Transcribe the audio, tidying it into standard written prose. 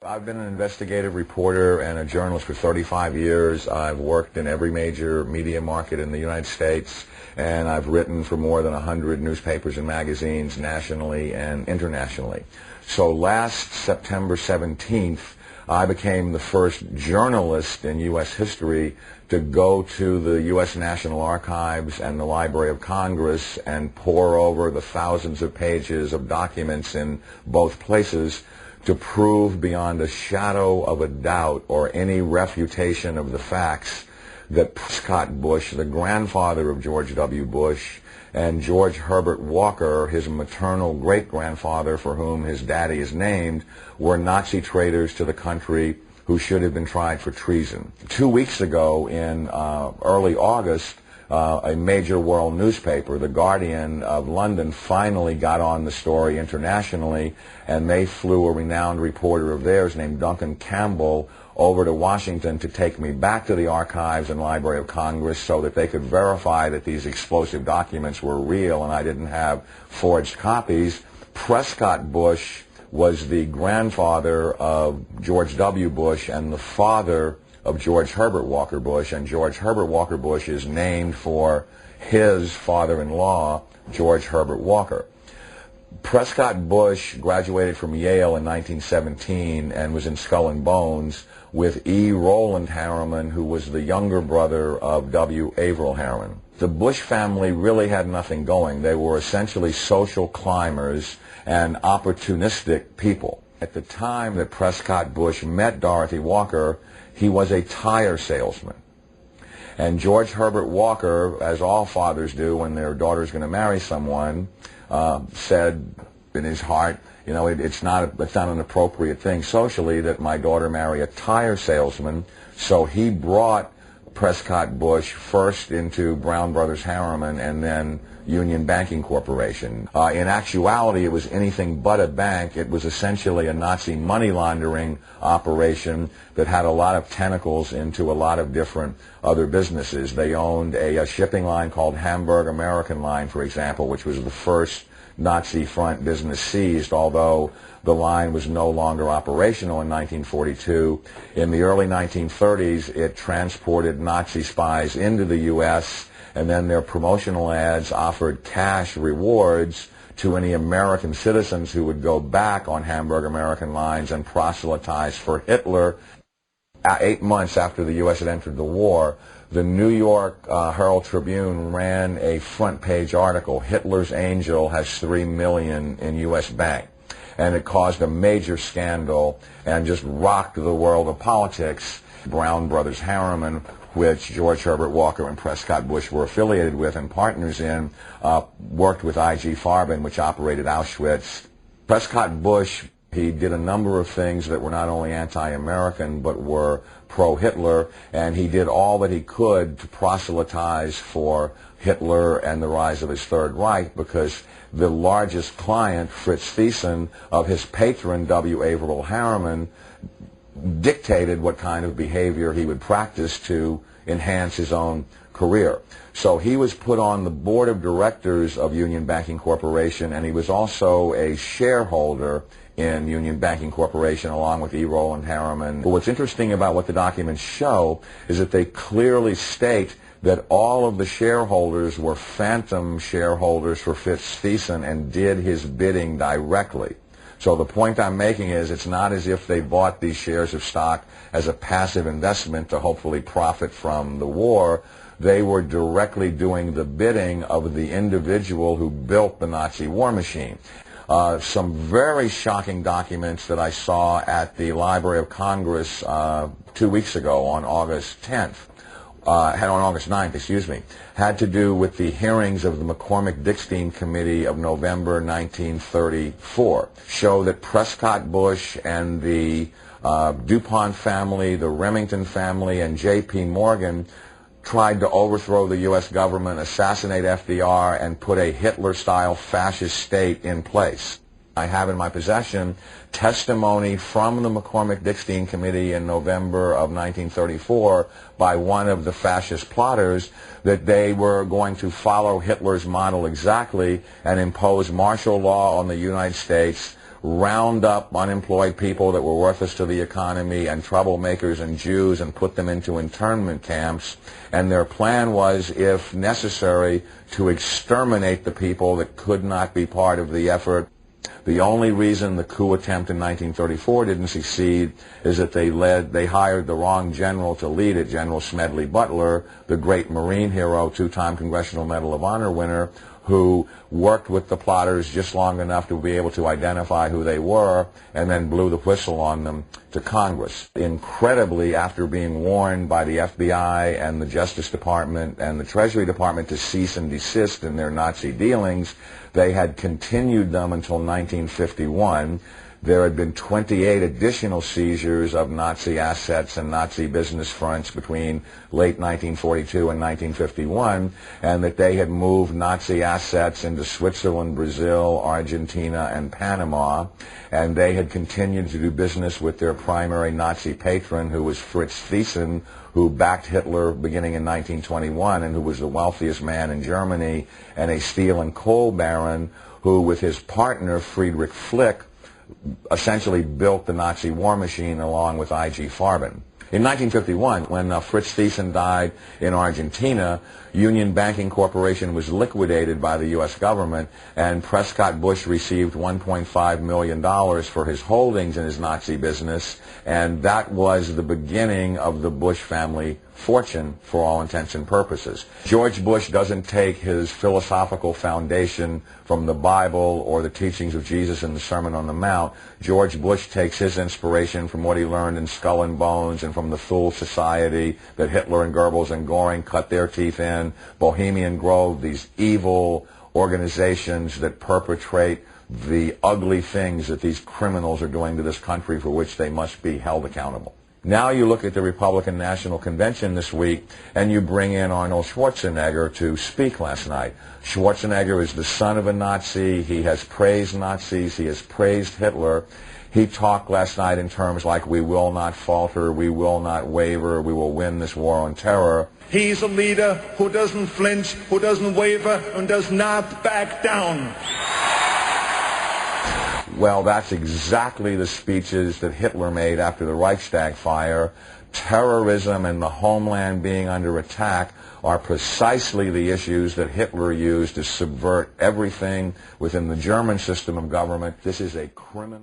I've been an investigative reporter and a journalist for 35 years. I've worked in every major media market in the United States, and I've written for more than 100 newspapers and magazines nationally and internationally. So last September 17th, I became the first journalist in U.S. history to go to the U.S. National Archives and the Library of Congress and pore over the thousands of pages of documents in both places to prove beyond a shadow of a doubt or any refutation of the facts that Prescott Bush, the grandfather of George W. Bush, and George Herbert Walker, his maternal great-grandfather for whom his daddy is named, were Nazi traitors to the country who should have been tried for treason. 2 weeks ago, in early August, a major world newspaper, The Guardian of London, finally got on the story internationally, and they flew a renowned reporter of theirs named Duncan Campbell over to Washington to take me back to the archives and Library of Congress so that they could verify that these explosive documents were real and I didn't have forged copies. Prescott Bush was the grandfather of George W. Bush and the father of George Herbert Walker Bush, and George Herbert Walker Bush is named for his father-in-law, George Herbert Walker. Prescott Bush graduated from Yale in 1917 and was in Skull and Bones with E. Rowland Harriman, who was the younger brother of W. Averill Harriman. The Bush family really had nothing going. They were essentially social climbers and opportunistic people. At the time that Prescott Bush met Dorothy Walker, he was a tire salesman. And George Herbert Walker, as all fathers do when their daughter's going to marry someone, said in his heart, you know, it's not an appropriate thing socially that my daughter marry a tire salesman. So he brought Prescott Bush first into Brown Brothers Harriman and then Union Banking Corporation. In actuality, it was anything but a bank. It was essentially a Nazi money laundering operation that had a lot of tentacles into a lot of different other businesses. They owned a shipping line called Hamburg American Line, for example, which was the first Nazi front business seized, although the line was no longer operational in 1942. In the early 1930s, it transported Nazi spies into the U.S., and then their promotional ads offered cash rewards to any American citizens who would go back on Hamburg American lines and proselytize for Hitler. 8 months after the U.S. had entered the war, the New York Herald Tribune ran a front-page article, "Hitler's Angel has $3 million in U.S. Bank." And it caused a major scandal and just rocked the world of politics. Brown Brothers Harriman, which George Herbert Walker and Prescott Bush were affiliated with and partners in, worked with I.G. Farben, which operated Auschwitz. Prescott Bush, he did a number of things that were not only anti-American but were pro-Hitler, and he did all that he could to proselytize for Hitler and the rise of his Third Reich, because the largest client, Fritz Thyssen, of his patron, W. Averill Harriman, dictated what kind of behavior he would practice to enhance his own career. So he was put on the board of directors of Union Banking Corporation, and he was also a shareholder in Union Banking Corporation along with E. Rowland Harriman. But what's interesting about what the documents show is that they clearly state that all of the shareholders were phantom shareholders for Fritz Thyssen and did his bidding directly. So the point I'm making is it's not as if they bought these shares of stock as a passive investment to hopefully profit from the war. They were directly doing the bidding of the individual who built the Nazi war machine. Some very shocking documents that I saw at the Library of Congress 2 weeks ago on August 10th. On August 9th, excuse me, had to do with the hearings of the McCormick-Dickstein Committee of November 1934, show that Prescott Bush and the DuPont family, the Remington family, and J.P. Morgan tried to overthrow the U.S. government, assassinate FDR, and put a Hitler-style fascist state in place. I have in my possession testimony from the McCormick-Dickstein Committee in November of 1934 by one of the fascist plotters that they were going to follow Hitler's model exactly and impose martial law on the United States, round up unemployed people that were worthless to the economy and troublemakers and Jews and put them into internment camps. And their plan was, if necessary, to exterminate the people that could not be part of the effort. The only reason the coup attempt in 1934 didn't succeed is that they hired the wrong general to lead it, General Smedley Butler, the great Marine hero, two-time Congressional Medal of Honor winner, who worked with the plotters just long enough to be able to identify who they were and then blew the whistle on them to Congress. Incredibly, after being warned by the FBI and the Justice Department and the Treasury Department to cease and desist in their Nazi dealings, they had continued them until 1951. There had been 28 additional seizures of Nazi assets and Nazi business fronts between late 1942 and 1951, and that they had moved Nazi assets into Switzerland, Brazil, Argentina, and Panama, and they had continued to do business with their primary Nazi patron, who was Fritz Thyssen, who backed Hitler beginning in 1921 and who was the wealthiest man in Germany, and a steel and coal baron who, with his partner Friedrich Flick, essentially built the Nazi war machine along with I.G. Farben. In 1951, when Fritz Thyssen died in Argentina, Union Banking Corporation was liquidated by the U.S. government, and Prescott Bush received $1.5 million for his holdings in his Nazi business, and that was the beginning of the Bush family fortune for all intents and purposes. George Bush doesn't take his philosophical foundation from the Bible or the teachings of Jesus in the Sermon on the Mount. George Bush takes his inspiration from what he learned in Skull and Bones and from the Thule Society that Hitler and Goebbels and Goring cut their teeth in, Bohemian Grove, these evil organizations that perpetrate the ugly things that these criminals are doing to this country, for which they must be held accountable. Now you look at the Republican National Convention this week, and you bring in Arnold Schwarzenegger to speak last night. Schwarzenegger is the son of a Nazi. He has praised Nazis. He has praised Hitler. He talked last night in terms like, we will not falter, we will not waver, we will win this war on terror. He's a leader who doesn't flinch, who doesn't waver, and does not back down. Well, that's exactly the speeches that Hitler made after the Reichstag fire. Terrorism and the homeland being under attack are precisely the issues that Hitler used to subvert everything within the German system of government. This is a criminal